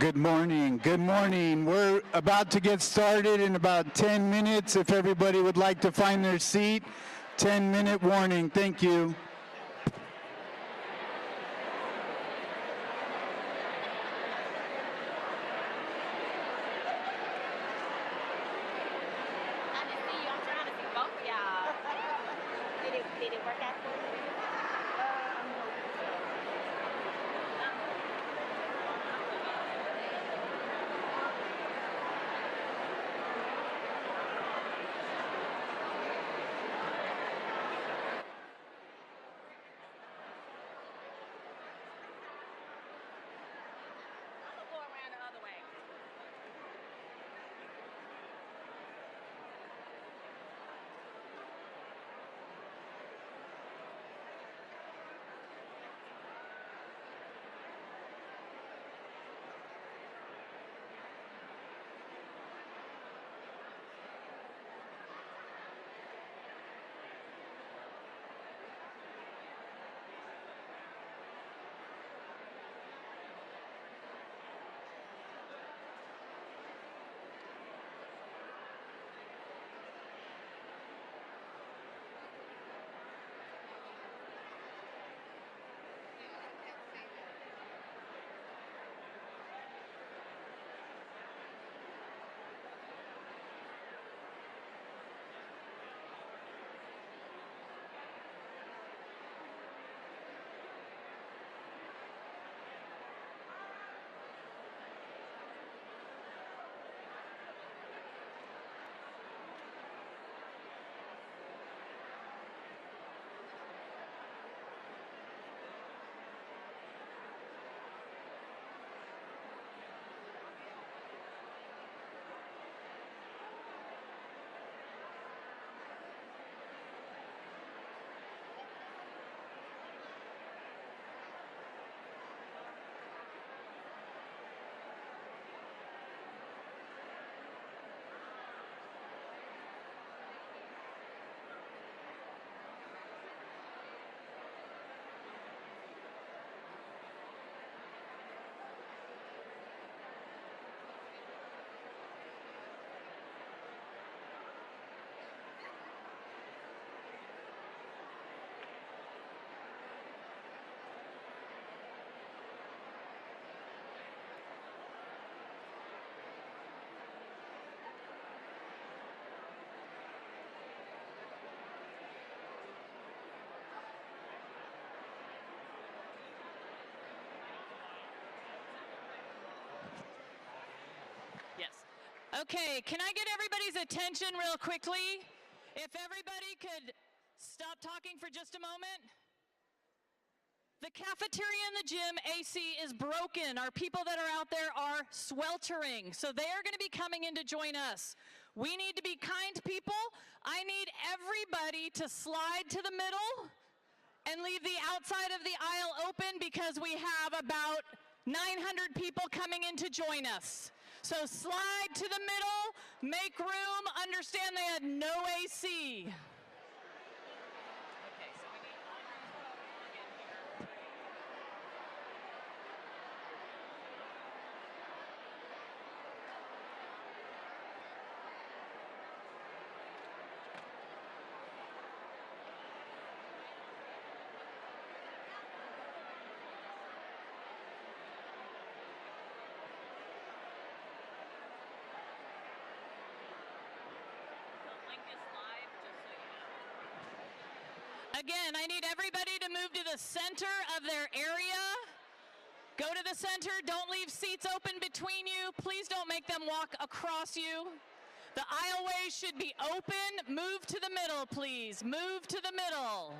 Good morning. Good morning. We're about to get started in about 10 minutes. If everybody would like to find their seat, 10-minute warning. Thank you. Yes. Okay, can I get everybody's attention real quickly? If everybody could stop talking for just a moment. The cafeteria and the gym AC is broken. Our people that are out there are sweltering, so they are going to be coming in to join us. We need to be kind people. I need everybody to slide to the middle and leave the outside of the aisle open because we have about 900 people coming in to join us. So slide to the middle, make room, understand they had no AC. Again, I need everybody to move to the center of their area. Go to the center, don't leave seats open between you. Please don't make them walk across you. The aisleways should be open. Move to the middle, please. Move to the middle.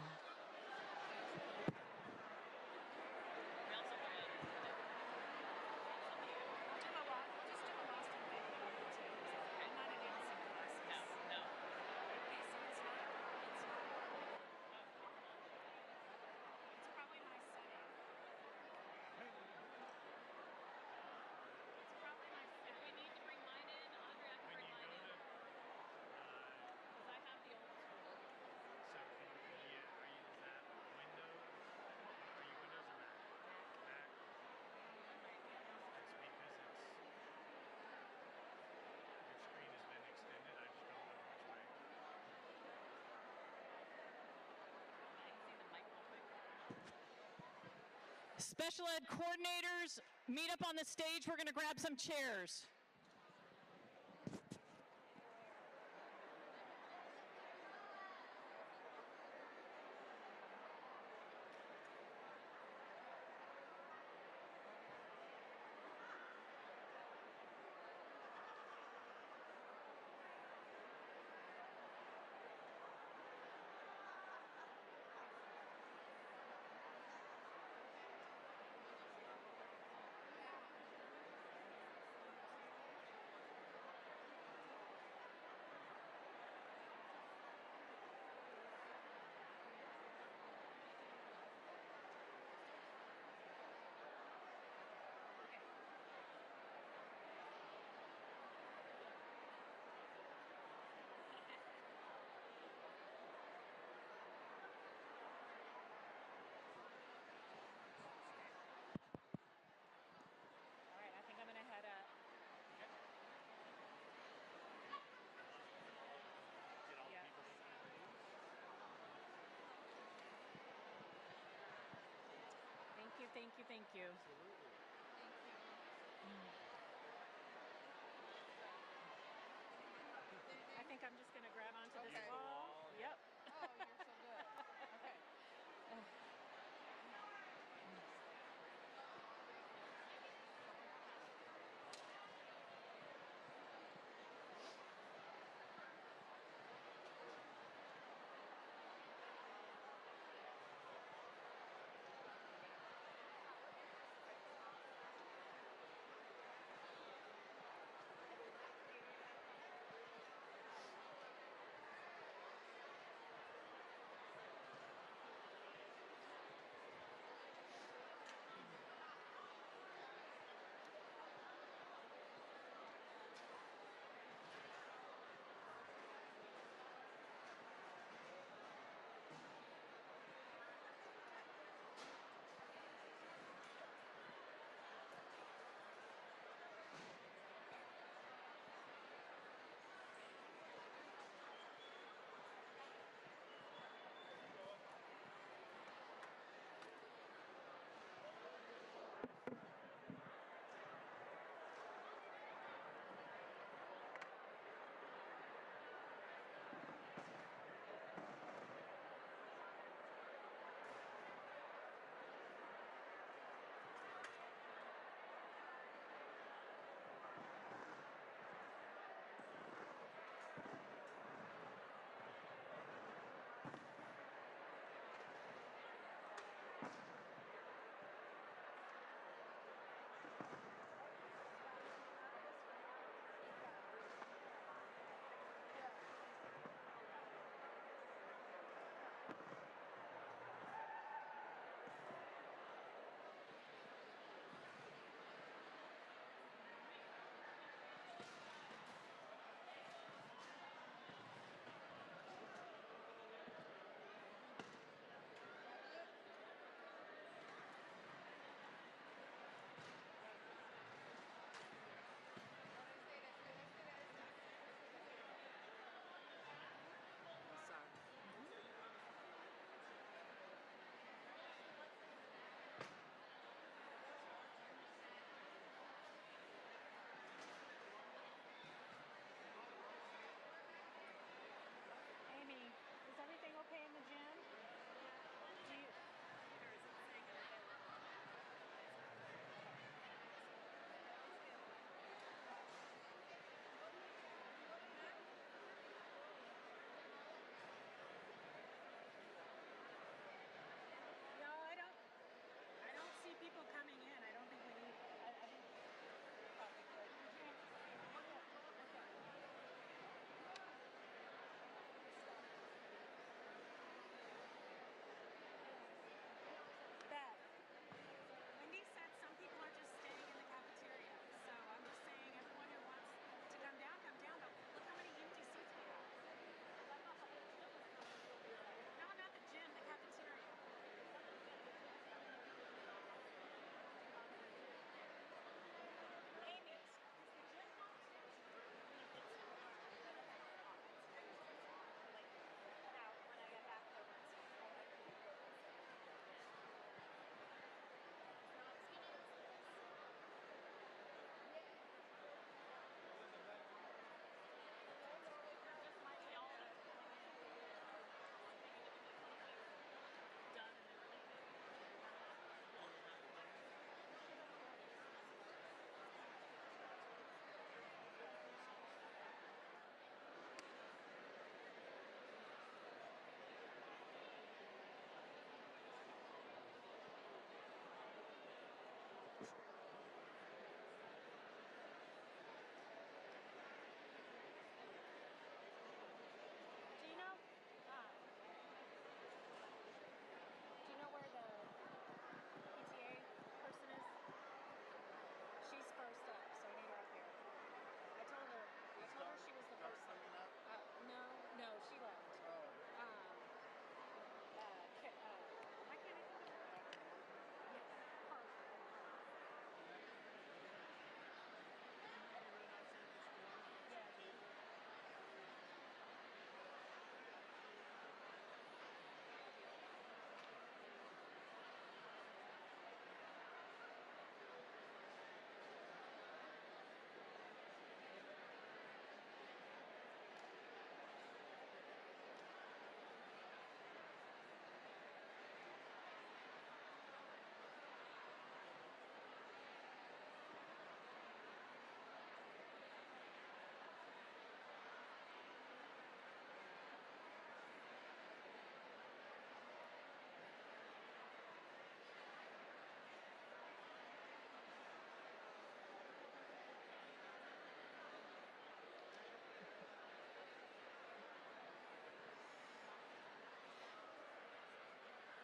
Special ed coordinators, meet up on the stage. We're going to grab some chairs. Thank you. I think I'm just going to grab onto this wall. Yep. Oh, you're so good. Okay.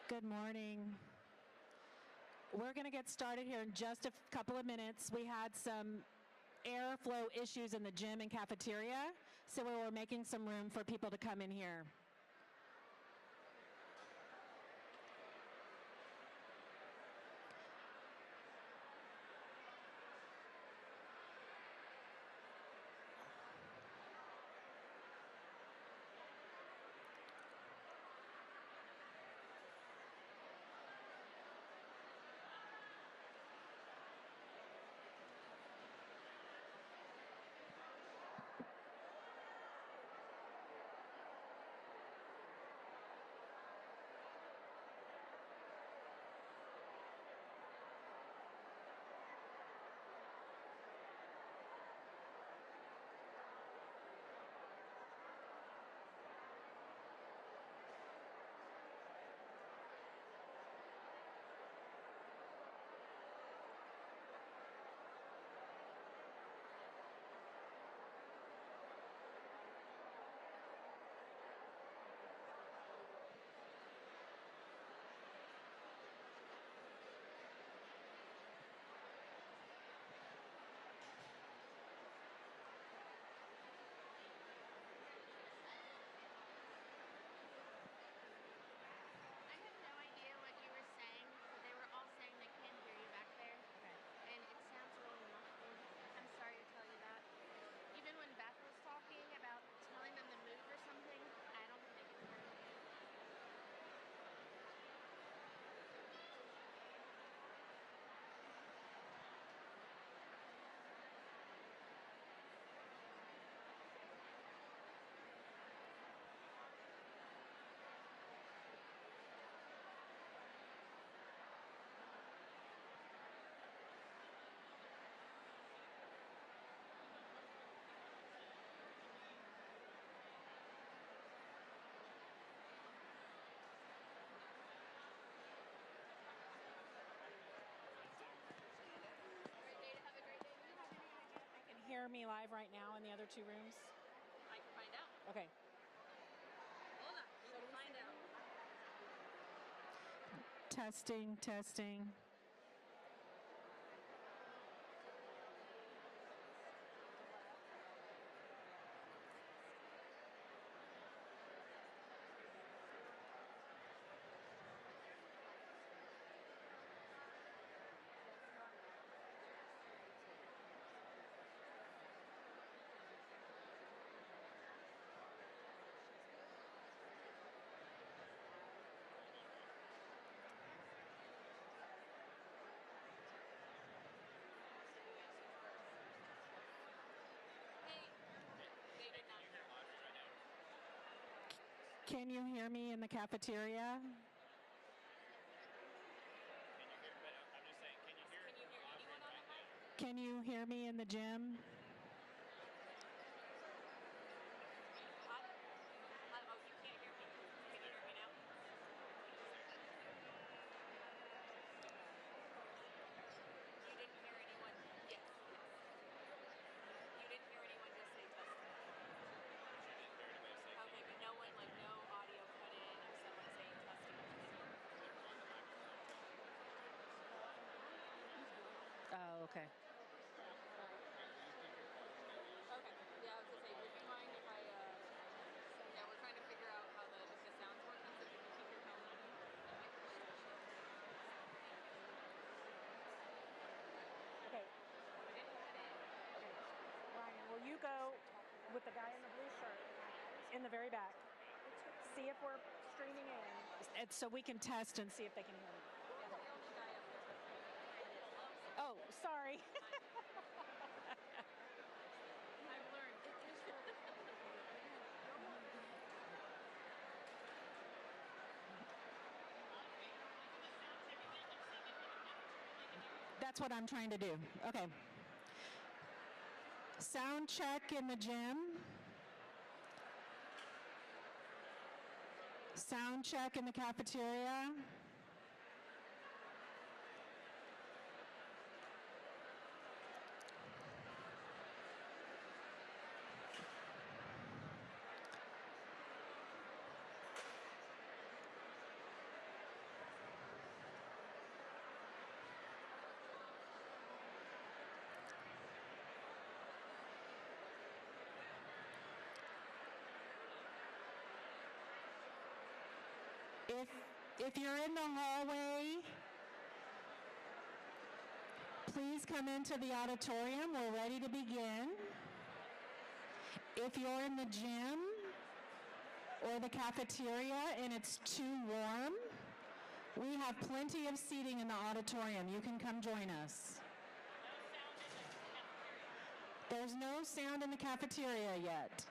Good morning. We're going to get started here in just a couple of minutes. We had some airflow issues in the gym and cafeteria, so we were making some room for people to come in here. I have no idea what you were saying, but they were all saying they can't hear you back there. Okay. And it sounds really muffled. I'm sorry to tell you that. Even when Beth was talking about telling them to move or something, I don't think they can hear me. Great day to have a great day. They can hear me live right now in the other two rooms. I can find out. Okay. Hold on. You can find out. Testing, testing. Hey, they did not hear. Can you hear me in the cafeteria? Can you hear? But I'm just saying, can you hear? Can you hear anyone on the mic? Can you hear me in the gym? Oh, you can't hear me. Can you hear me now? You didn't hear anyone? Yes. You didn't hear anyone just say testing? She didn't hear anybody say. Okay, but no one, like, no audio cut in of someone saying testing. They were on the microphone. Oh, okay. Okay. Yeah, I was gonna say, would you mind if I, yeah, we're trying to figure out how if the sound's working, so if you can keep your phone on. Okay. Ryan, will you go with the guy in the blue shirt in the very back? See if we're streaming in. And so we can test and see if they can hear me. Oh, sorry. I've learned. That's what I'm trying to do. Okay. Sound check in the gym. Sound check in the cafeteria. If you're in the hallway, please come into the auditorium. We're ready to begin. If you're in the gym or the cafeteria and it's too warm, we have plenty of seating in the auditorium. You can come join us. There's no sound in the cafeteria yet.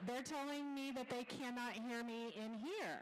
They're telling me that they cannot hear me in here.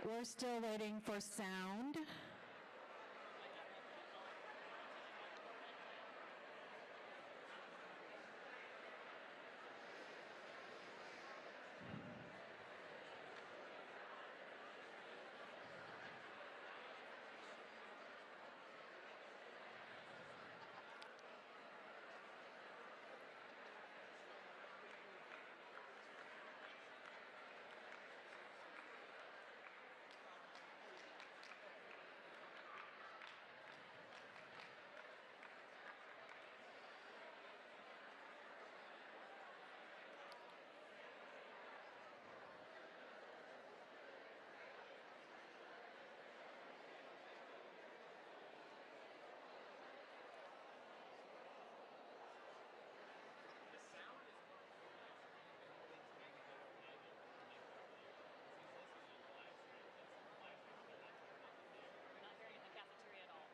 We're still waiting for sound. The sound is We're not hearing it in the cafeteria at all.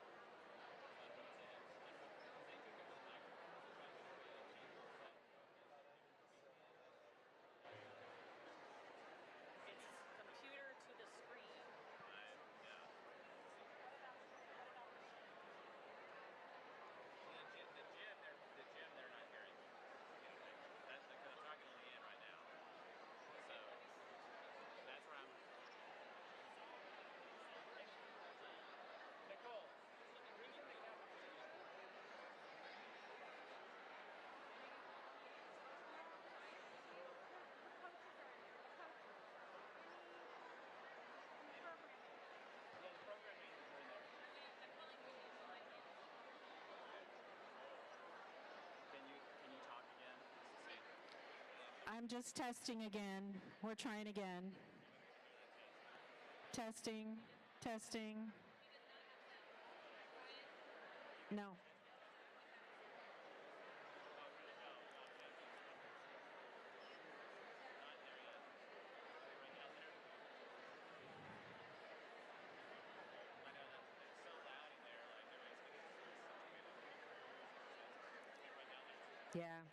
It's computer to the screen. The gym, they're not hearing. That's because I'm talking on the end right now. So that's where I'm. Nicole, who's in the cafeteria? Yeah, the program managers are in there. Can you talk again? Just to see. I'm just testing again. We're trying again. Testing, testing. No. Not there yet. Right down there. I know that it's so loud in there. Like everybody's getting right down there. Yeah.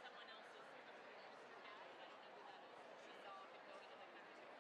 Someone else's cat. I don't know who that is. She saw it go into the cafeteria.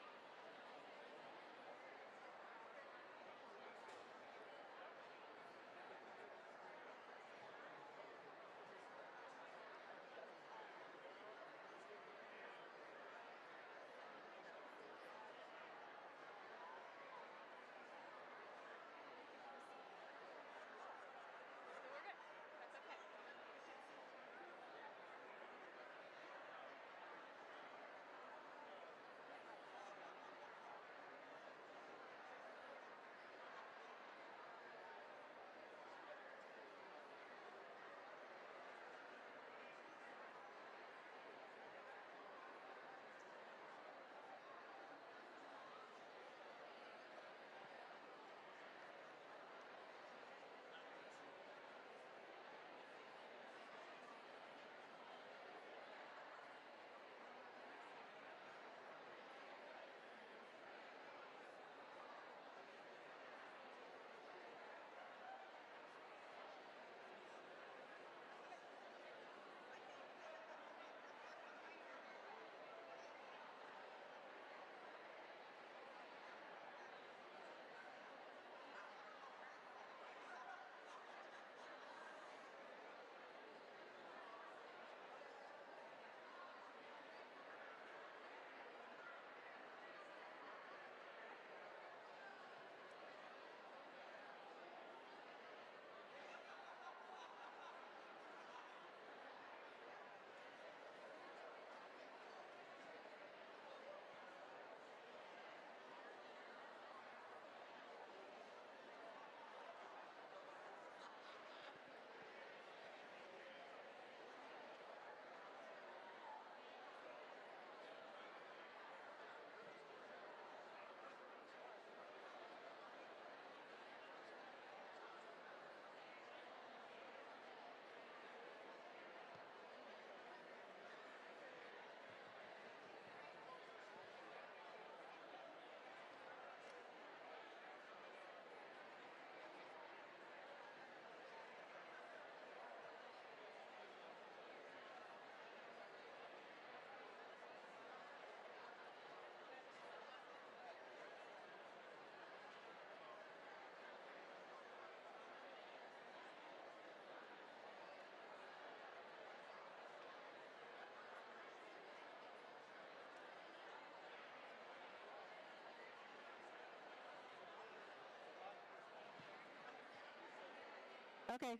Okay.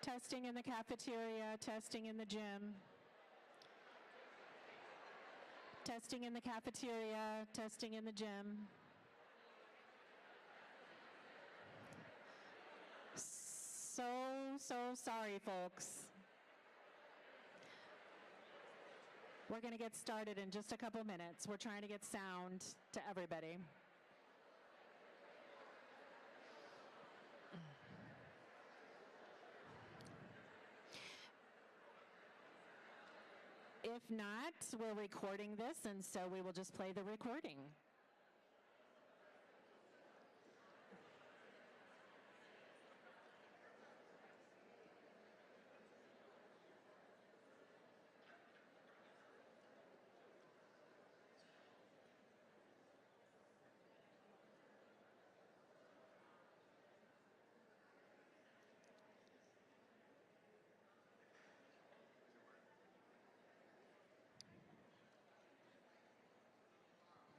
Testing in the cafeteria, testing in the gym. Testing in the cafeteria, testing in the gym. So sorry, folks. We're going to get started in just a couple minutes. We're trying to get sound to everybody. If not, we're recording this, and so we will just play the recording.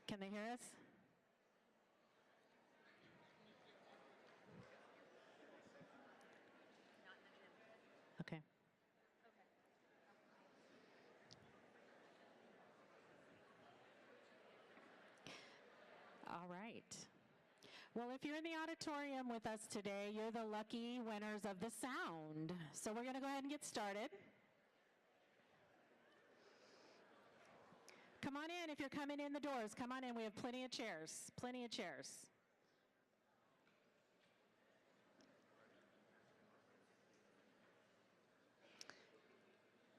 Can they hear us? Okay. All right. Well, if you're in the auditorium with us today, you're the lucky winners of the sound. So we're going to go ahead and get started. Come on in if you're coming in the doors. Come on in. We have plenty of chairs. Plenty of chairs.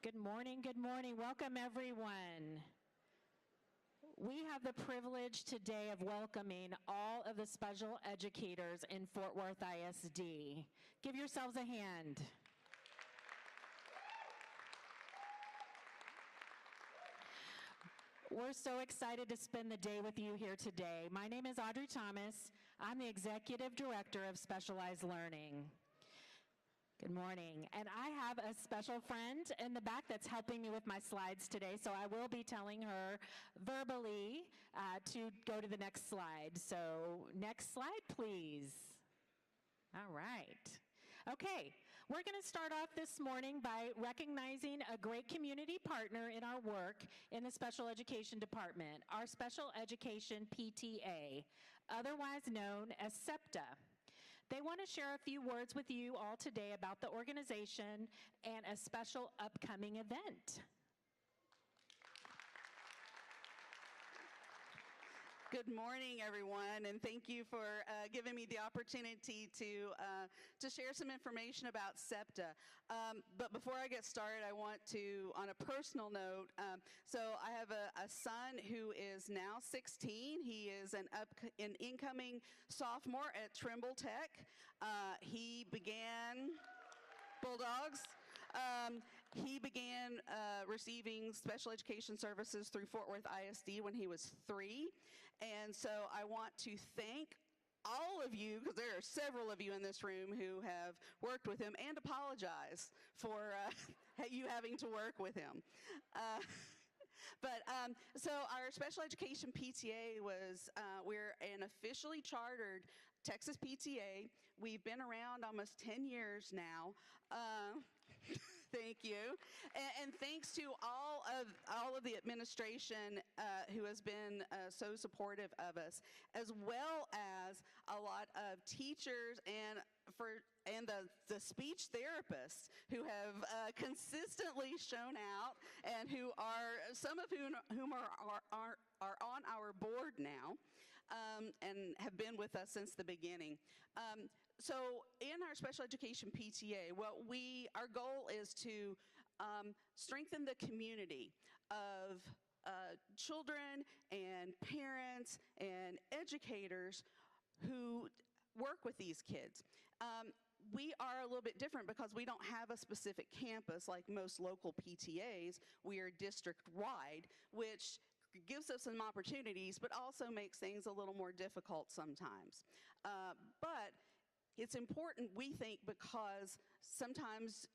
Good morning. Good morning. Welcome, everyone. We have the privilege today of welcoming all of the special educators in Fort Worth ISD. Give yourselves a hand. We're so excited to spend the day with you here today. My name is Audrey Thomas. I'm the Executive Director of Specialized Learning. Good morning. And I have a special friend in the back that's helping me with my slides today, so I will be telling her verbally to go to the next slide. So next slide, please. All right. Okay, we're going to start off this morning by recognizing a great community partner in our work in the special education department, our special education PTA, otherwise known as SEPTA. They want to share a few words with you all today about the organization and a special upcoming event. Good morning, everyone, and thank you for giving me the opportunity to share some information about SEPTA. But before I get started, I want to, on a personal note, so I have a son who is now 16. He is an incoming sophomore at Trimble Tech. He began Bulldogs. He began receiving special education services through Fort Worth ISD when he was 3. And so I want to thank all of you, because there are several of you in this room who have worked with him, and apologize for you having to work with him. So our special education PTA was, we're an officially chartered Texas PTA. We've been around almost 10 years now. Thank you. And thanks to all of the administration who has been so supportive of us, as well as a lot of teachers and the speech therapists who have consistently shown out, and who are, some of whom are on our board now, and have been with us since the beginning. So in our special education PTA, our goal is to strengthen the community of children and parents and educators who work with these kids. We are a little bit different because we don't have a specific campus like most local PTAs. We are district-wide, which gives us some opportunities, but also makes things a little more difficult sometimes. But it's important, we think, because sometimes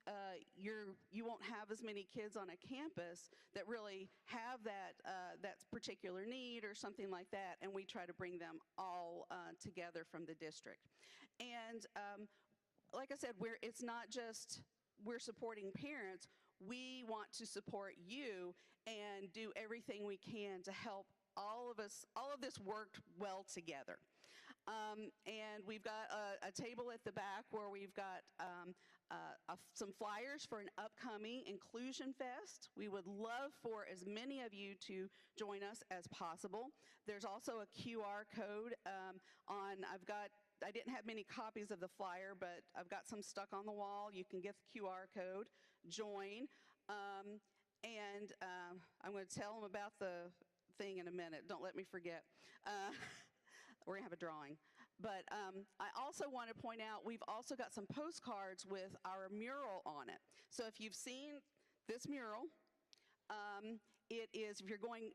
you won't have as many kids on a campus that really have that particular need or something like that, and we try to bring them all together from the district. And like I said, it's not just we're supporting parents. We want to support you and do everything we can to help all of this work well together. And we've got a table at the back where we've got some flyers for an upcoming Inclusion Fest. We would love for as many of you to join us as possible. There's also a QR code I didn't have many copies of the flyer, but I've got some stuck on the wall. You can get the QR code, join, and I'm going to tell them about the thing in a minute. Don't let me forget. We're going to have a drawing. But I also want to point out we've also got some postcards with our mural on it. So if you've seen this mural, it is, if you're going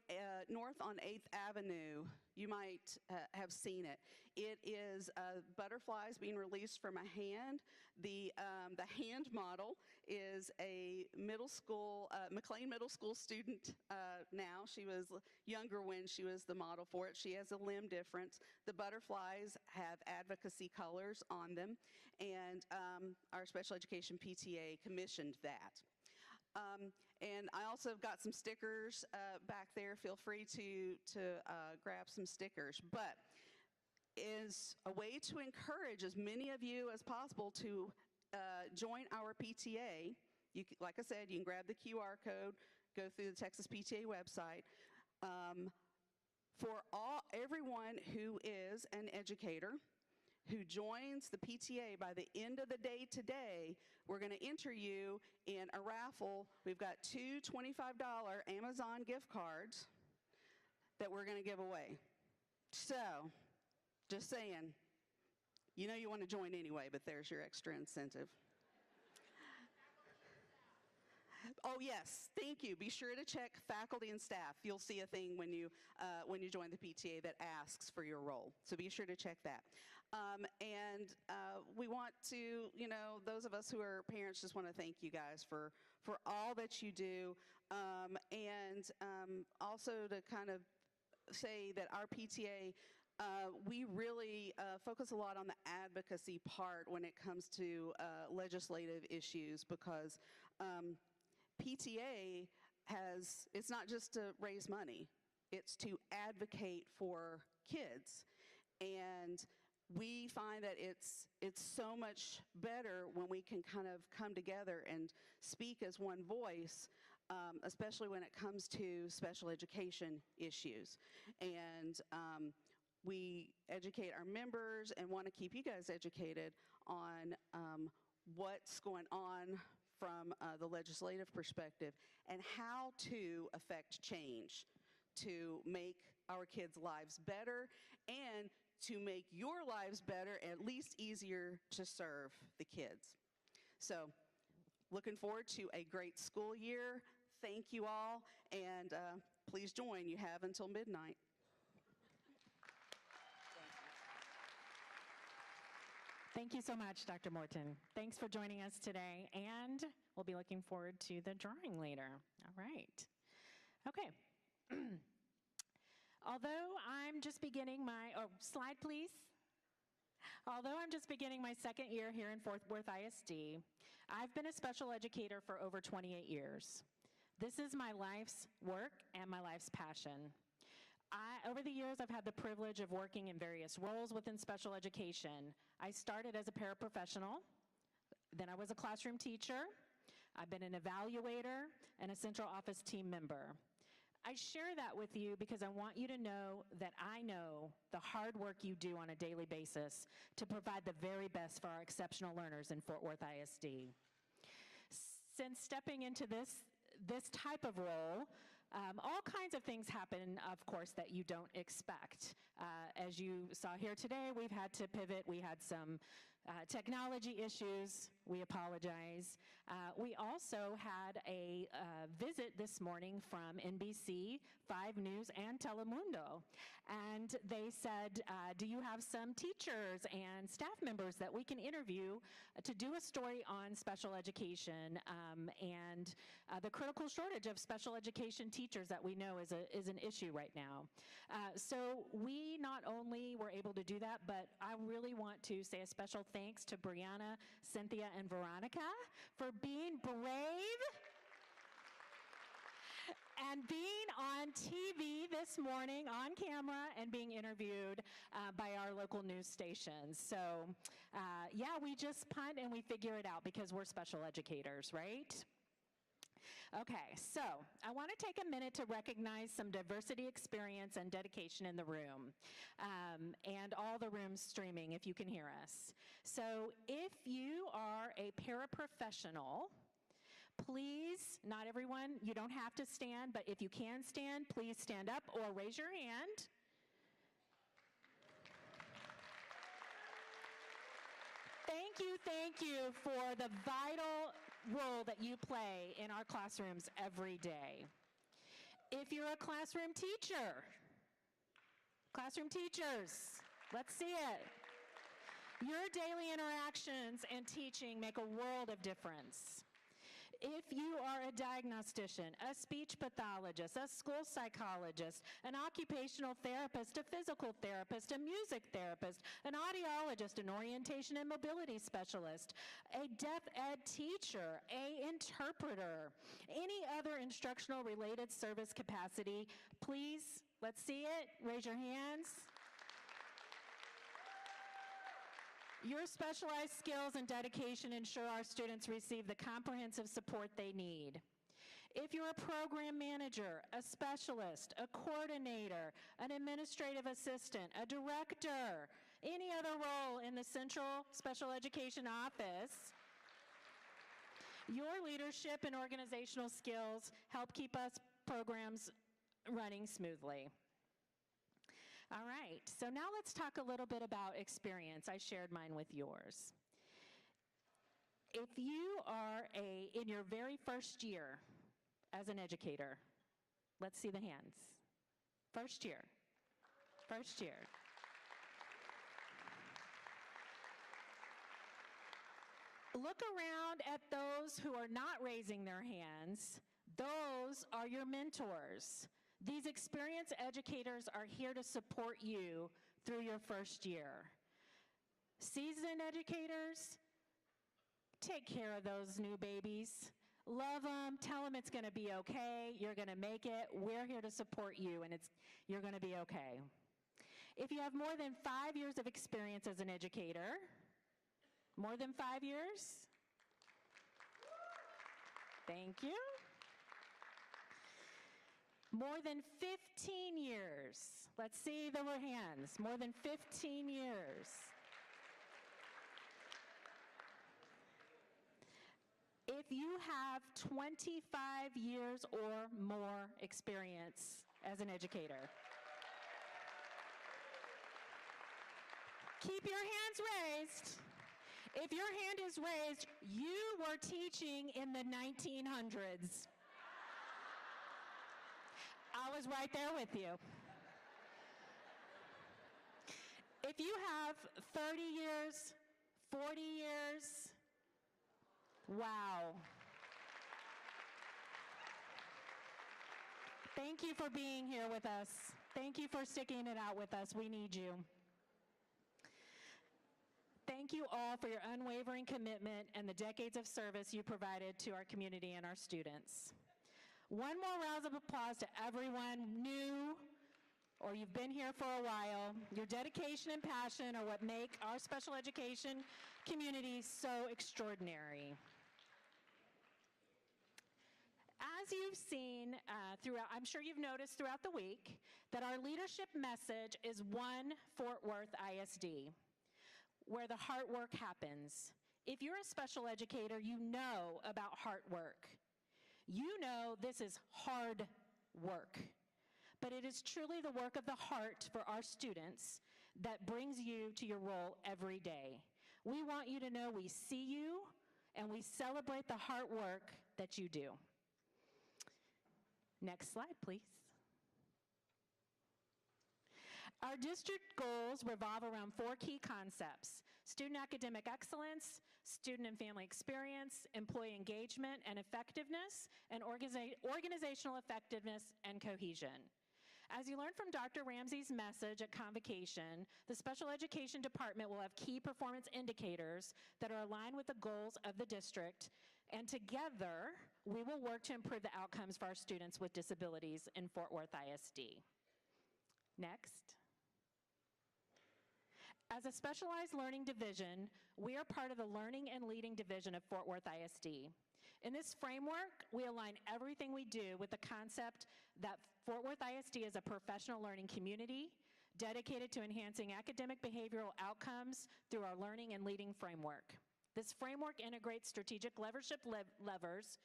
north on 8th Avenue, you might have seen it. It is butterflies being released from a hand. The hand model is a middle school, McLean Middle School student now. She was younger when she was the model for it. She has a limb difference. The butterflies have advocacy colors on them, and our special education PTA commissioned that. And I also have got some stickers back there. Feel free to grab some stickers. But is a way to encourage as many of you as possible to join our PTA. Like I said, you can grab the QR code, go through the Texas PTA website. For everyone who is an educator who joins the PTA by the end of the day today, we're going to enter you in a raffle. We've got 2 $25 Amazon gift cards that we're going to give away. So, just saying, you know you want to join anyway, but there's your extra incentive. Oh yes, thank you. Be sure to check faculty and staff. You'll see a thing when you join the PTA that asks for your role. So be sure to check that. We want to, those of us who are parents just want to thank you guys for all that you do. Also to kind of say that our PTA, we really focus a lot on the advocacy part when it comes to legislative issues, because PTA it's not just to raise money, it's to advocate for kids. And we find that it's so much better when we can kind of come together and speak as one voice, especially when it comes to special education issues. And we educate our members and want to keep you guys educated on what's going on from the legislative perspective and how to affect change to make our kids' lives better and to make your lives better, at least easier to serve the kids. So, looking forward to a great school year. Thank you all, and please join. You have until midnight. Thank you so much, Dr. Morton. Thanks for joining us today, and we'll be looking forward to the drawing later. All right. Okay. Although I'm just beginning slide please. Although I'm just beginning my second year here in Fort Worth ISD, I've been a special educator for over 28 years. This is my life's work and my life's passion. Over the years, I've had the privilege of working in various roles within special education. I started as a paraprofessional, then I was a classroom teacher, I've been an evaluator, and a central office team member. I share that with you because I want you to know that I know the hard work you do on a daily basis to provide the very best for our exceptional learners in Fort Worth ISD. Since stepping into this type of role, all kinds of things happen, of course, that you don't expect. As you saw here today, we've had to pivot. We had some technology issues. We apologize. We also had a visit this morning from NBC, 5 News, and Telemundo. And they said, do you have some teachers and staff members that we can interview to do a story on special education and the critical shortage of special education teachers that we know is an issue right now. So we not only were able to do that, but I really want to say a special thanks to Brianna, Cynthia, and Veronica for being brave and being on TV this morning, on camera, and being interviewed by our local news stations. So, yeah, we just punt and we figure it out because we're special educators, right? Okay, so I want to take a minute to recognize some diversity experience and dedication in the room, and all the rooms streaming if you can hear us. So if you are a paraprofessional, please, not everyone, you don't have to stand, but if you can stand, please stand up or raise your hand. Thank you for the vital role that you play in our classrooms every day. If you're a classroom teachers, let's see it. Your daily interactions and teaching make a world of difference. If you are a diagnostician, a speech pathologist, a school psychologist, an occupational therapist, a physical therapist, a music therapist, an audiologist, an orientation and mobility specialist, a deaf ed teacher, an interpreter, any other instructional related service capacity, please, let's see it, raise your hands. Your specialized skills and dedication ensure our students receive the comprehensive support they need. If you're a program manager, a specialist, a coordinator, an administrative assistant, a director, any other role in the Central Special Education Office, your leadership and organizational skills help keep us programs running smoothly. All right, so now let's talk a little bit about experience. I shared mine with yours. If you are in your very first year as an educator, let's see the hands. First year. Look around at those who are not raising their hands. Those are your mentors. These experienced educators are here to support you through your first year. Seasoned educators, take care of those new babies. Love them, tell them it's going to be okay, you're going to make it. We're here to support you, and you're going to be okay. If you have more than 5 years of experience as an educator, more than 5 years? Thank you. More than 15 years. Let's see the hands. More than 15 years. If you have 25 years or more experience as an educator, keep your hands raised. If your hand is raised, you were teaching in the 1900s. I was right there with you. If you have 30 years, 40 years, wow. Thank you for being here with us. Thank you for sticking it out with us. We need you. Thank you all for your unwavering commitment and the decades of service you provided to our community and our students. One more round of applause to everyone new, or you've been here for a while. Your dedication and passion are what make our special education community so extraordinary. As you've seen throughout, I'm sure you've noticed throughout the week, that our leadership message is One Fort Worth ISD, where the heart work happens. If you're a special educator, you know about heart work. You know this is hard work, but it is truly the work of the heart for our students that brings you to your role every day. We want you to know we see you and we celebrate the hard work that you do. Next slide, please. Our district goals revolve around 4 key concepts: student academic excellence, student and family experience, employee engagement and effectiveness, and organizational effectiveness and cohesion. As you learned from Dr. Ramsey's message at Convocation, the Special Education Department will have key performance indicators that are aligned with the goals of the district, and together, we will work to improve the outcomes for our students with disabilities in Fort Worth ISD. Next. As a specialized learning division, we are part of the Learning and Leading Division of Fort Worth ISD. In this framework, we align everything we do with the concept that Fort Worth ISD is a professional learning community dedicated to enhancing academic behavioral outcomes through our learning and leading framework. This framework integrates strategic leadership levers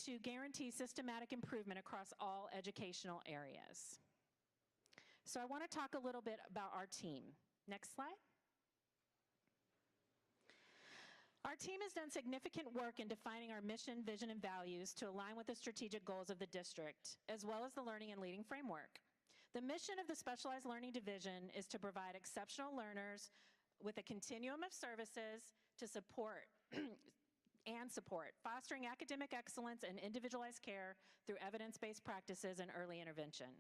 to guarantee systematic improvement across all educational areas. So I want to talk a little bit about our team. Next slide. Our team has done significant work in defining our mission, vision, and values to align with the strategic goals of the district, as well as the learning and leading framework. The mission of the Specialized Learning Division is to provide exceptional learners with a continuum of services to support fostering academic excellence and individualized care through evidence-based practices and early intervention.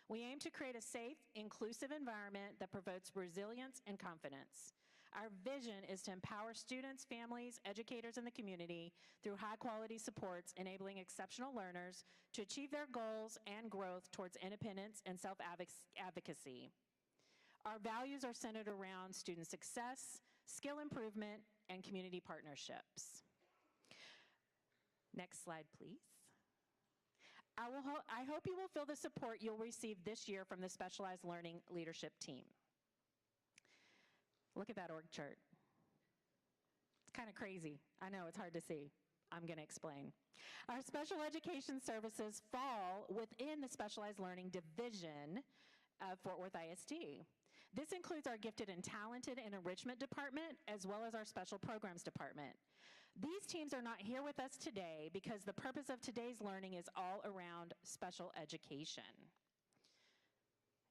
We aim to create a safe, inclusive environment that promotes resilience and confidence. Our vision is to empower students, families, educators, and the community through high-quality supports, enabling exceptional learners to achieve their goals and growth towards independence and self-advocacy. Our values are centered around student success, skill improvement, and community partnerships. Next slide, please. I hope you will feel the support you'll receive this year from the Specialized Learning Leadership Team. Look at that org chart. It's kind of crazy. I know, it's hard to see. I'm going to explain. Our special education services fall within the Specialized Learning Division of Fort Worth ISD. This includes our Gifted and Talented and Enrichment Department, as well as our Special Programs Department. These teams are not here with us today because the purpose of today's learning is all around special education.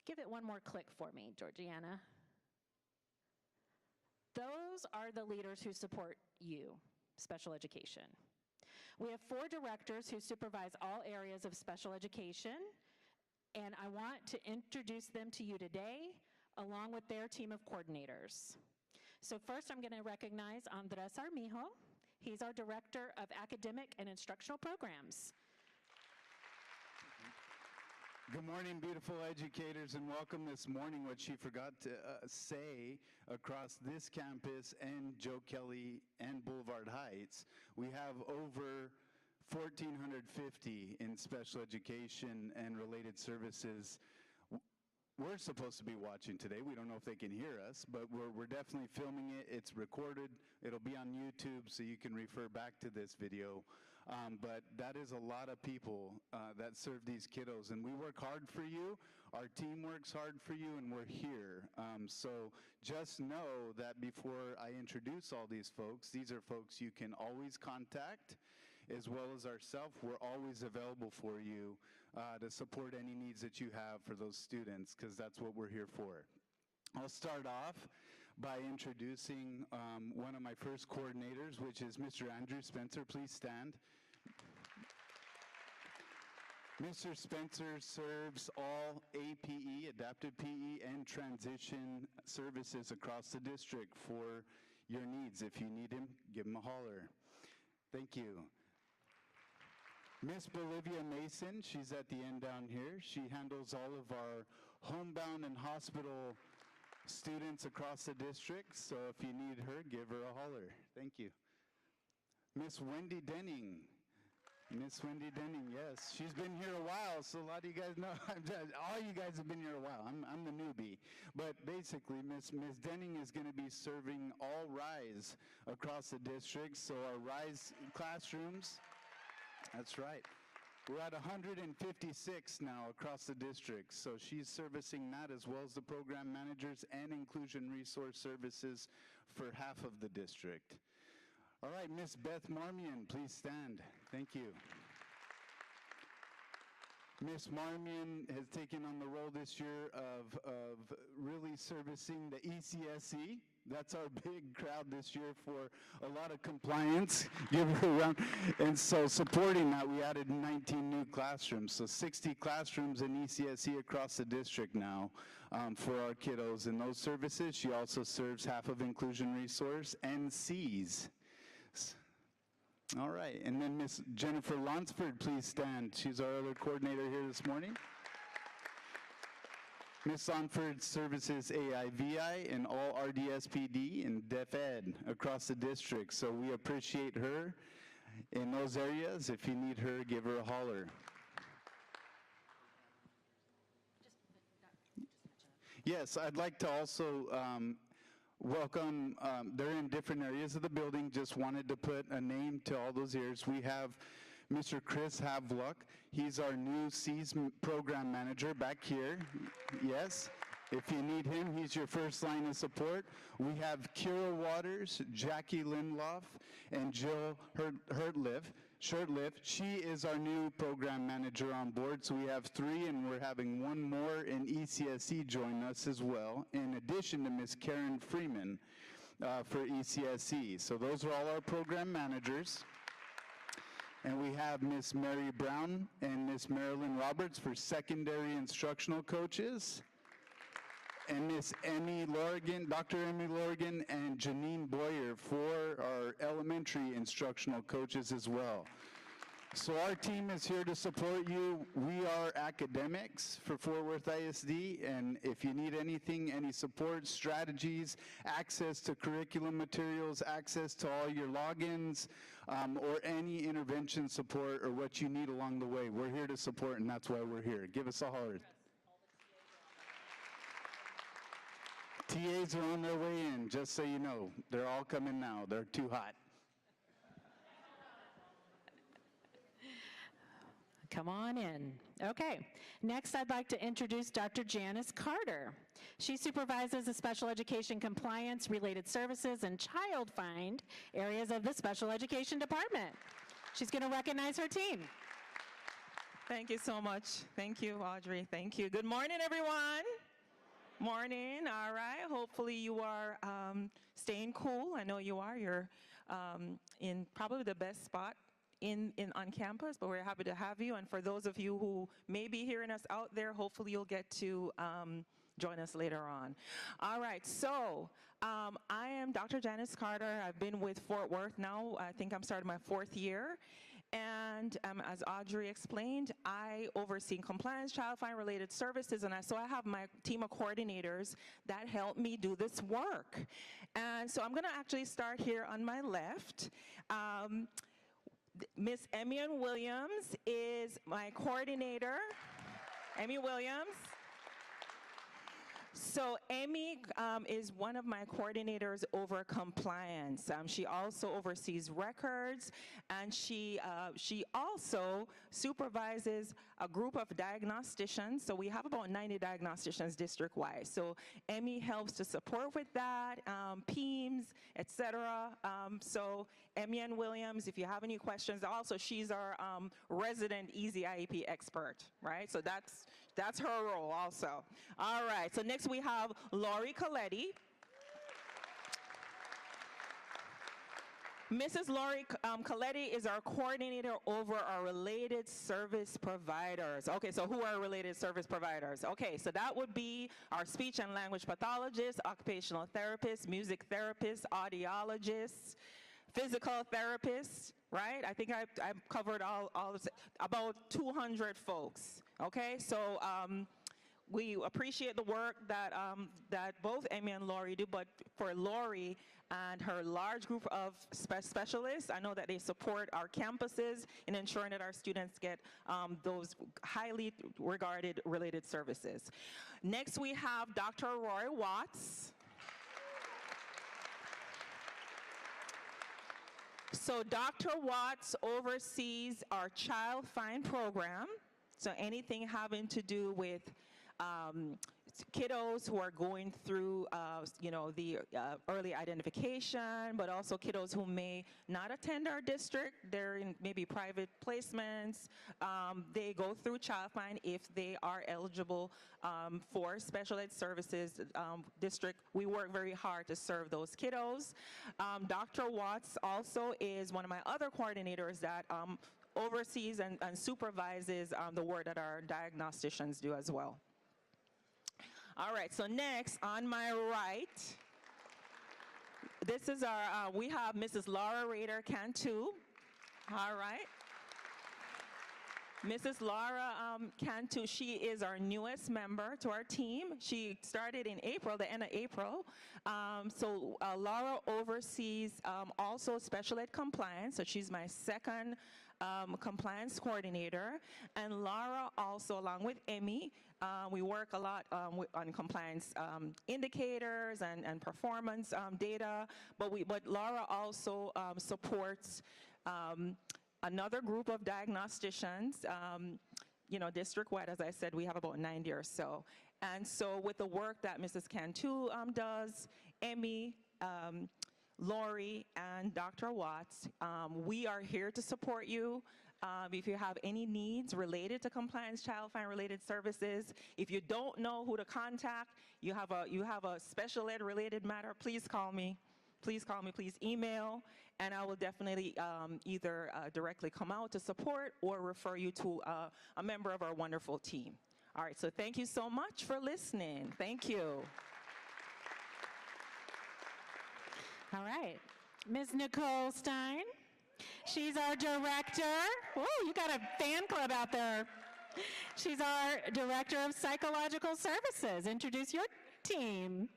Give it one more click for me, Georgiana. Those are the leaders who support you, special education. We have 4 directors who supervise all areas of special education, and I want to introduce them to you today, along with their team of coordinators. So first, I'm going to recognize Andres Armijo. He's our Director of Academic and Instructional Programs. Good morning, beautiful educators, and welcome this morning. What she forgot to say across this campus and Joe Kelly and Boulevard Heights, we have over 1,450 in special education and related services. We're supposed to be watching today. We don't know if they can hear us, but we're definitely filming it. It's recorded. It'll be on YouTube, so you can refer back to this video. But that is a lot of people that serve these kiddos, and we work hard for you. Our team works hard for you, and we're here. So just know that before I introduce all these folks, these are folks you can always contact, as well as ourselves. We're always available for you to support any needs that you have for those students, because that's what we're here for. I'll start off by introducing one of my first coordinators, which is Mr. Andrew Spencer. Please stand. Mr. Spencer serves all APE, adaptive PE, and transition services across the district for your needs. If you need him, give him a holler. Thank you. Miss Bolivia Mason, she's at the end down here. She handles all of our homebound and hospital students across the district, so if you need her, give her a holler. Thank you. Miss Wendy Denning. Miss Wendy Denning, yes. She's been here a while, so a lot of you guys know. All you guys have been here a while. I'm the newbie. But basically, Miss Denning is going to be serving all RISE across the district, so our RISE classrooms, that's right. We're at 156 now across the district, so she's servicing that as well as the program managers and inclusion resource services for half of the district. All right, Miss Beth Marmion, please stand. Thank you. Miss Marmion has taken on the role this year of really servicing the ECSE That's our big crowd this year for a lot of compliance. Give her a round. And so supporting that, we added 19 new classrooms. So 60 classrooms in ECSE across the district now for our kiddos in those services. She also serves half of Inclusion Resource and Cs. All right, and then Miss Jennifer Lonsford, please stand. She's our other coordinator here this morning. Ms. Lonsford services AIVI and all RDSPD and Deaf Ed across the district, so we appreciate her in those areas. If you need her, give her a holler. Yes, I'd like to also welcome, they're in different areas of the building, just wanted to put a name to all those ears. We have Mr. Chris Havluck. He's our new Cs program manager back here. Yes, if you need him, he's your first line of support. We have Kira Waters, Jackie Lindloff, and Jill Shurtliff. She is our new program manager on board, so we have 3, and we're having 1 more in ECSE join us as well, in addition to Miss Karen Freeman for ECSE. So those are all our program managers. And we have Miss Mary Brown and Miss Marilyn Roberts for secondary instructional coaches. And Miss Emmy Lorigan, Dr. Emmy Lorigan and Janine Boyer for our elementary instructional coaches as well. So our team is here to support you. We are academics for Fort Worth ISD, and if you need anything, any support, strategies, access to curriculum materials, access to all your logins, or any intervention support or what you need along the way, we're here to support, and that's why we're here. Give us a holler. TAs are on their way in, just so you know. They're all coming now. They're too hot. Come on in. Okay, next I'd like to introduce Dr. Janice Carter. She supervises the special education compliance, related services, and child find areas of the special education department. She's going to recognize her team. Thank you so much. Thank you, Audrey. Thank you. Good morning, everyone. Morning. All right. Hopefully you are staying cool. I know you are. You're in probably the best spot on campus, but we're happy to have you. And for those of you who may be hearing us out there, hopefully you'll get to join us later on. All right, so I am Dr. Janice Carter. I've been with Fort Worth now. I think I'm starting my 4th year. And as Audrey explained, I oversee compliance, child find related services, and so I have my team of coordinators that help me do this work. And so I'm going to actually start here on my left. Miss Emmy Williams is my coordinator. Emmy Williams. So Emmy is one of my coordinators over compliance. She also oversees records, and she also supervises a group of diagnosticians. So we have about 90 diagnosticians district-wide. So Emmy helps to support with that, PEEMS, etc. So Emmy and Williams, if you have any questions, also she's our resident Easy IEP expert, right? So that's her role also. All right, so next we have Lori Coletti. Mrs. Lori Coletti is our coordinator over our related service providers. Okay, so who are related service providers? Okay, so that would be our speech and language pathologists, occupational therapists, music therapists, audiologists, physical therapists, right? I think I've covered all about 200 folks, okay? So we appreciate the work that both Emmy and Lori do, but for Lori and her large group of specialists, I know that they support our campuses in ensuring that our students get those highly regarded related services. Next, we have Dr. Roy Watts. So Dr. Watts oversees our Child Find program, so anything having to do with kiddos who are going through, the early identification, but also kiddos who may not attend our district. They're in maybe private placements. They go through Child Find if they are eligible for special ed services district. We work very hard to serve those kiddos. Dr. Watts also is one of my other coordinators that oversees and supervises the work that our diagnosticians do as well. All right, so next, on my right, this is our, we have Mrs. Laura Rader Cantu. All right. Mrs. Laura Cantu, she is our newest member to our team. She started in April, the end of April. Laura oversees also special ed compliance, so she's my second compliance coordinator. And Laura also, along with Emmy, we work a lot on compliance indicators and performance data, but Laura also supports another group of diagnosticians, district-wide, as I said, we have about 90 or so. And so with the work that Mrs. Cantu does, Emmy, Lori, and Dr. Watts, we are here to support you. If you have any needs related to compliance, Child Find related services, if you don't know who to contact, you have a special ed related matter, please call me. Please call me, please email, and I will definitely either directly come out to support or refer you to a member of our wonderful team. All right, so thank you so much for listening. Thank you. All right. Ms. Nicole Stein, she's our director. Oh, you got a fan club out there. She's our director of psychological services. Introduce your team.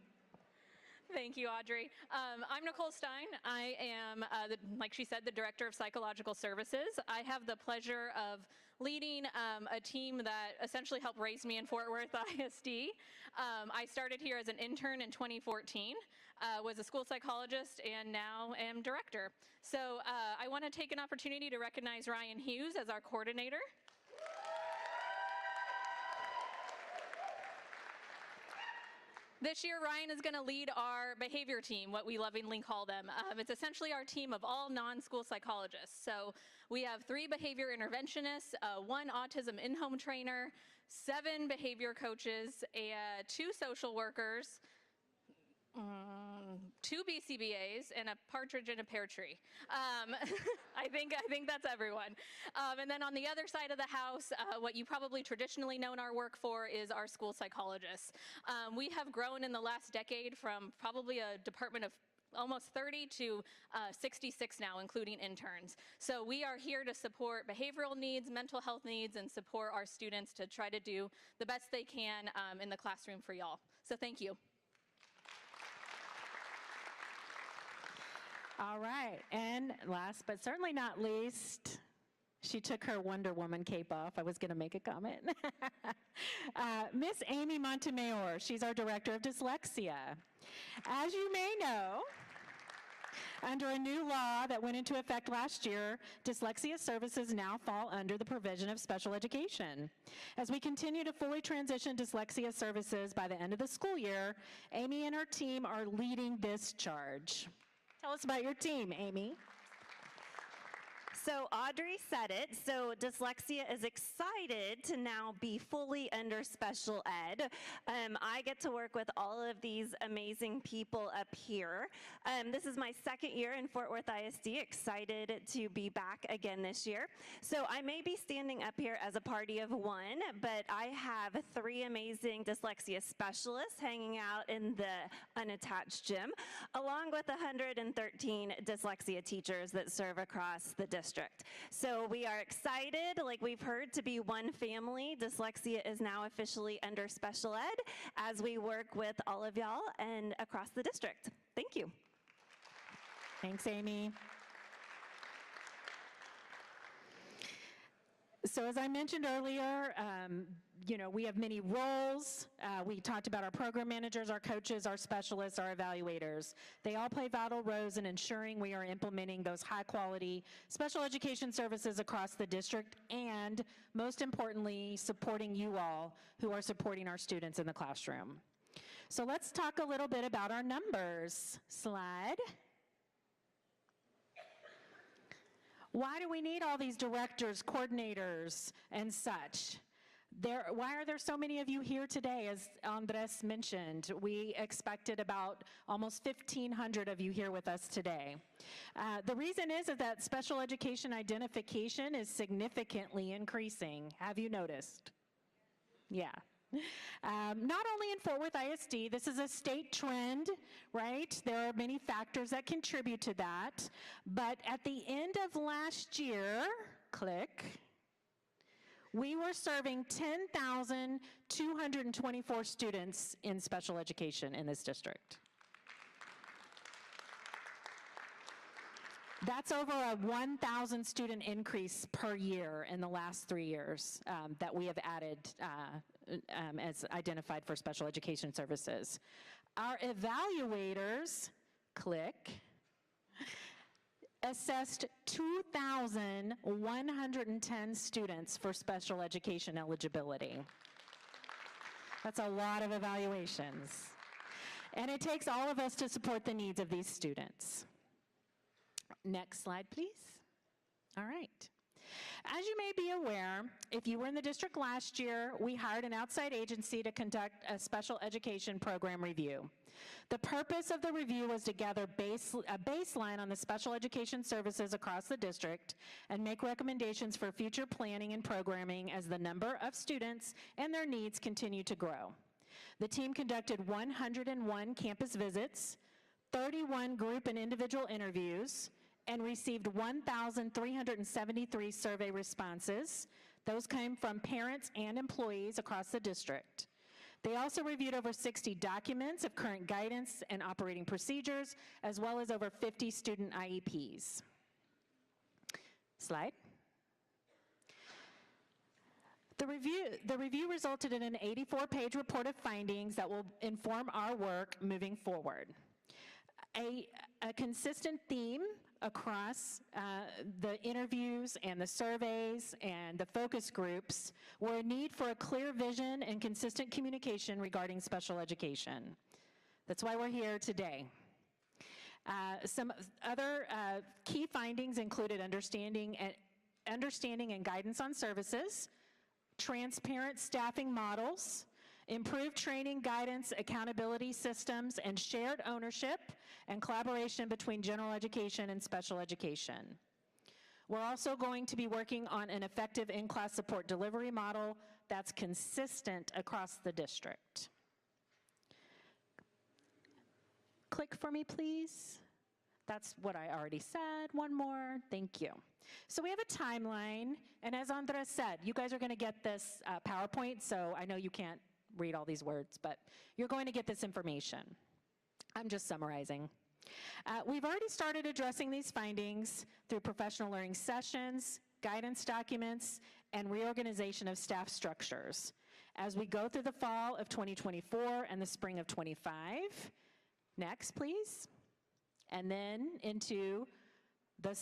Thank you, Audrey. I'm Nicole Stein. I am, like she said, the Director of Psychological Services. I have the pleasure of leading a team that essentially helped raise me in Fort Worth ISD. I started here as an intern in 2014, was a school psychologist, and now am director. So I want to take an opportunity to recognize Ryan Hughes as our coordinator. This year, Ryan is going to lead our behavior team, what we lovingly call them. It's essentially our team of all non-school psychologists. So we have 3 behavior interventionists, 1 autism in-home trainer, 7 behavior coaches, 2 social workers, 2 BCBAs, and a partridge in a pear tree. I think that's everyone. And then on the other side of the house, what you probably traditionally known our work for is our school psychologists. We have grown in the last decade from probably a department of almost 30 to 66 now, including interns. So we are here to support behavioral needs, mental health needs, and support our students to try to do the best they can in the classroom for y'all. So thank you. All right, and last but certainly not least, she took her Wonder Woman cape off. I was going to make a comment. Miss Amy Montemayor, she's our Director of Dyslexia. As you may know, under a new law that went into effect last year, dyslexia services now fall under the provision of special education. As we continue to fully transition dyslexia services by the end of the school year, Amy and her team are leading this charge. Tell us about your team, Amy. So Audrey said it, so dyslexia is excited to now be fully under special ed. I get to work with all of these amazing people up here. This is my second year in Fort Worth ISD, excited to be back again this year. So I may be standing up here as a party of 1, but I have 3 amazing dyslexia specialists hanging out in the unattached gym, along with 113 dyslexia teachers that serve across the district. So we are excited, like we've heard, to be one family. Dyslexia is now officially under special ed as we work with all of y'all and across the district. Thank you. Thanks, Amy. So as I mentioned earlier, we have many roles. We talked about our program managers, our coaches, our specialists, our evaluators. They all play vital roles in ensuring we are implementing those high-quality special education services across the district and, most importantly, supporting you all who are supporting our students in the classroom. So let's talk a little bit about our numbers. Slide. Why do we need all these directors, coordinators, and such? Why are there so many of you here today? As Andres mentioned, we expected about almost 1,500 of you here with us today. The reason is that special education identification is significantly increasing. Have you noticed? Yeah. Not only in Fort Worth ISD, this is a state trend, right? There are many factors that contribute to that. But at the end of last year, click, we were serving 10,224 students in special education in this district. That's over a 1,000 student increase per year in the last 3 years that we have added as identified for special education services. Our evaluators, click, assessed 2,110 students for special education eligibility. That's a lot of evaluations. And it takes all of us to support the needs of these students. Next slide, please. All right. As you may be aware, if you were in the district last year, we hired an outside agency to conduct a special education program review. The purpose of the review was to gather a baseline on the special education services across the district and make recommendations for future planning and programming as the number of students and their needs continue to grow. The team conducted 101 campus visits, 31 group and individual interviews, and received 1,373 survey responses. Those came from parents and employees across the district. They also reviewed over 60 documents of current guidance and operating procedures, as well as over 50 student IEPs. Slide. The review resulted in an 84-page report of findings that will inform our work moving forward. A consistent theme across the interviews and the surveys and the focus groups were a need for a clear vision and consistent communication regarding special education. That's why we're here today. Some other key findings included understanding and guidance on services, transparent staffing models, improved training, guidance, accountability systems, and shared ownership and collaboration between general education and special education. We're also going to be working on an effective in-class support delivery model that's consistent across the district. Click for me, please. That's what I already said. One more. Thank you. So we have a timeline, and as Andres said, you guys are going to get this PowerPoint, so I know you can't read all these words, but you're going to get this information. I'm just summarizing. We've already started addressing these findings through professional learning sessions, guidance documents, and reorganization of staff structures. As we go through the fall of 2024 and the spring of 25, next please, and then into the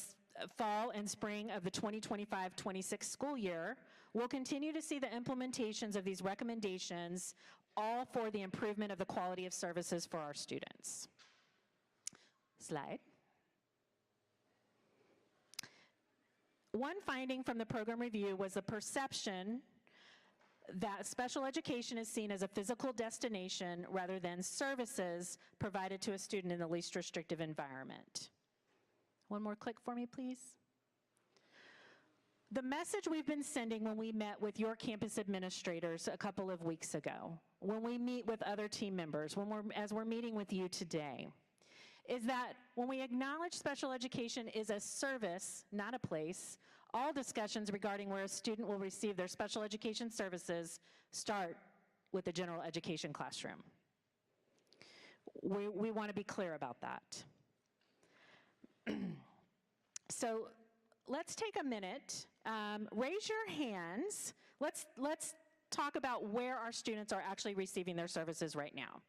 fall and spring of the 2025-26 school year, we'll continue to see the implementations of these recommendations, all for the improvement of the quality of services for our students. Slide. One finding from the program review was the perception that special education is seen as a physical destination rather than services provided to a student in the least restrictive environment. One more click for me, please. The message we've been sending when we met with your campus administrators a couple of weeks ago, when we meet with other team members, as we're meeting with you today, is that when we acknowledge special education is a service, not a place, all discussions regarding where a student will receive their special education services start with the general education classroom. We want to be clear about that. So let's take a minute, raise your hands. Let's talk about where our students are actually receiving their services right now.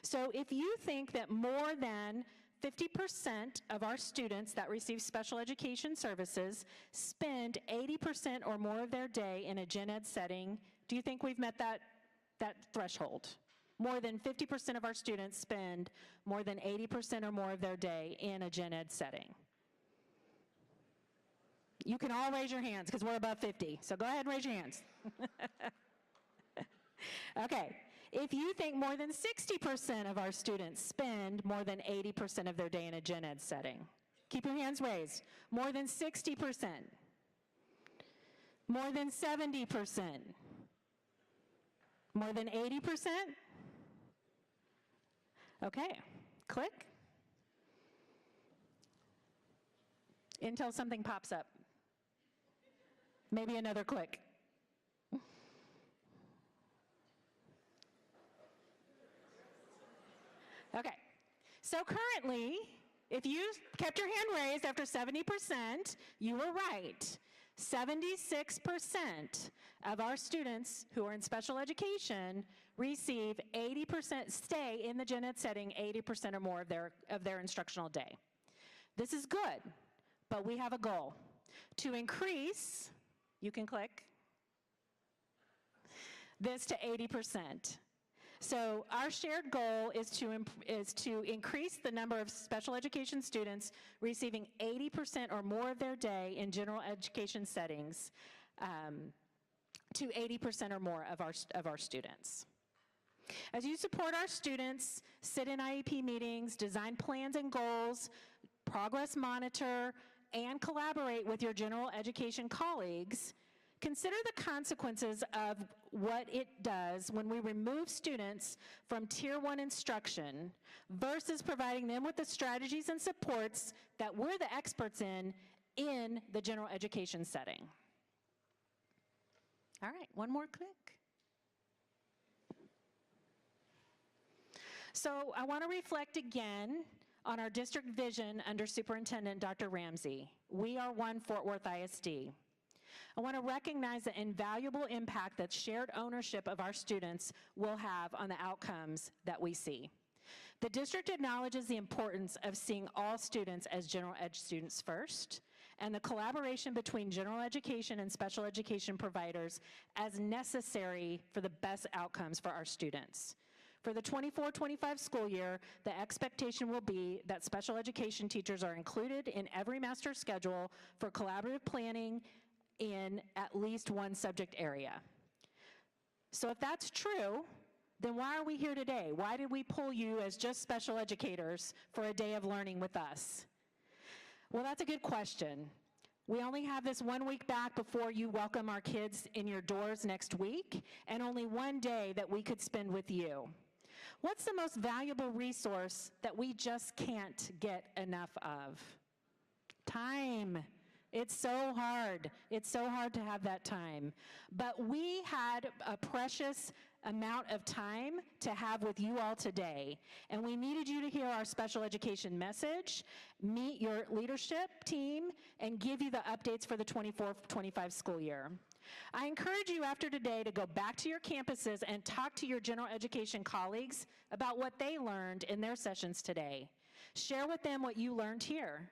So if you think that more than 50% of our students that receive special education services spend 80% or more of their day in a gen ed setting, do you think we've met that threshold? More than 50% of our students spend more than 80% or more of their day in a gen ed setting. You can all raise your hands because we're above 50, so go ahead and raise your hands. Okay, if you think more than 60% of our students spend more than 80% of their day in a gen ed setting, keep your hands raised. More than 60%. More than 70%. More than 80%? Okay, click. Until something pops up. Maybe another click. Okay, so currently, if you kept your hand raised after 70%, you were right. 76% of our students who are in special education receive 80%, stay in the gen ed setting 80% or more of their instructional day. This is good, but we have a goal to increase, you can click, this to 80%. So our shared goal is to increase the number of special education students receiving 80% or more of their day in general education settings to 80% or more of our students. As you support our students, sit in IEP meetings, design plans and goals, progress monitor, and collaborate with your general education colleagues, consider the consequences of what it does when we remove students from Tier 1 instruction versus providing them with the strategies and supports that we're the experts in the general education setting. All right, one more click. So I want to reflect again on our district vision under Superintendent Dr. Ramsey. We are one Fort Worth ISD. I want to recognize the invaluable impact that shared ownership of our students will have on the outcomes that we see. The district acknowledges the importance of seeing all students as general ed students first, and the collaboration between general education and special education providers as necessary for the best outcomes for our students. For the 24-25 school year, the expectation will be that special education teachers are included in every master schedule for collaborative planning in at least one subject area. So if that's true, then why are we here today? Why did we pull you as just special educators for a day of learning with us? Well, that's a good question. We only have this 1 week back before you welcome our kids in your doors next week, and only one day that we could spend with you. What's the most valuable resource that we just can't get enough of? Time. It's so hard. It's so hard to have that time. But we had a precious amount of time to have with you all today, and we needed you to hear our special education message, meet your leadership team, and give you the updates for the 24-25 school year. I encourage you after today to go back to your campuses and talk to your general education colleagues about what they learned in their sessions today. Share with them what you learned here.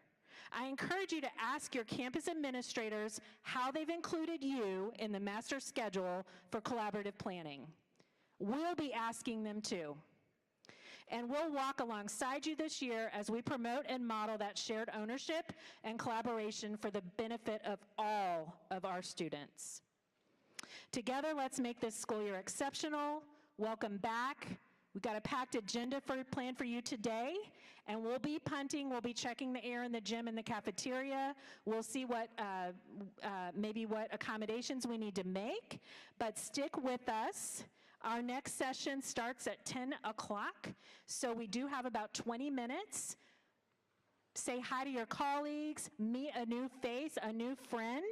I encourage you to ask your campus administrators how they've included you in the master schedule for collaborative planning. We'll be asking them too. And we'll walk alongside you this year as we promote and model that shared ownership and collaboration for the benefit of all of our students. Together, let's make this school year exceptional. Welcome back. We've got a packed agenda planned for you today, and we'll be punting, we'll be checking the air in the gym and the cafeteria. We'll see what, maybe what accommodations we need to make, but stick with us. Our next session starts at 10 o'clock, so we do have about 20 minutes. Say hi to your colleagues, meet a new face, a new friend,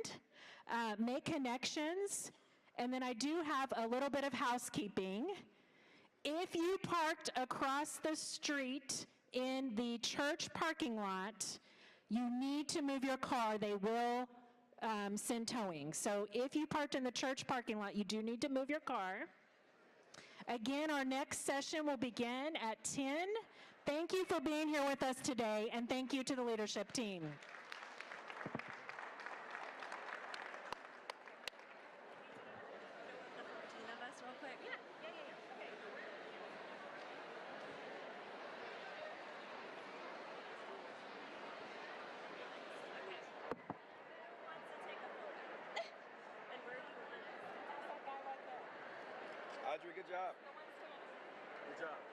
make connections, and then I do have a little bit of housekeeping. If you parked across the street in the church parking lot, you need to move your car. They will send towing. So if you parked in the church parking lot, you do need to move your car. Again, our next session will begin at 10. Thank you for being here with us today, and thank you to the leadership team. Audrey, good job. Good job.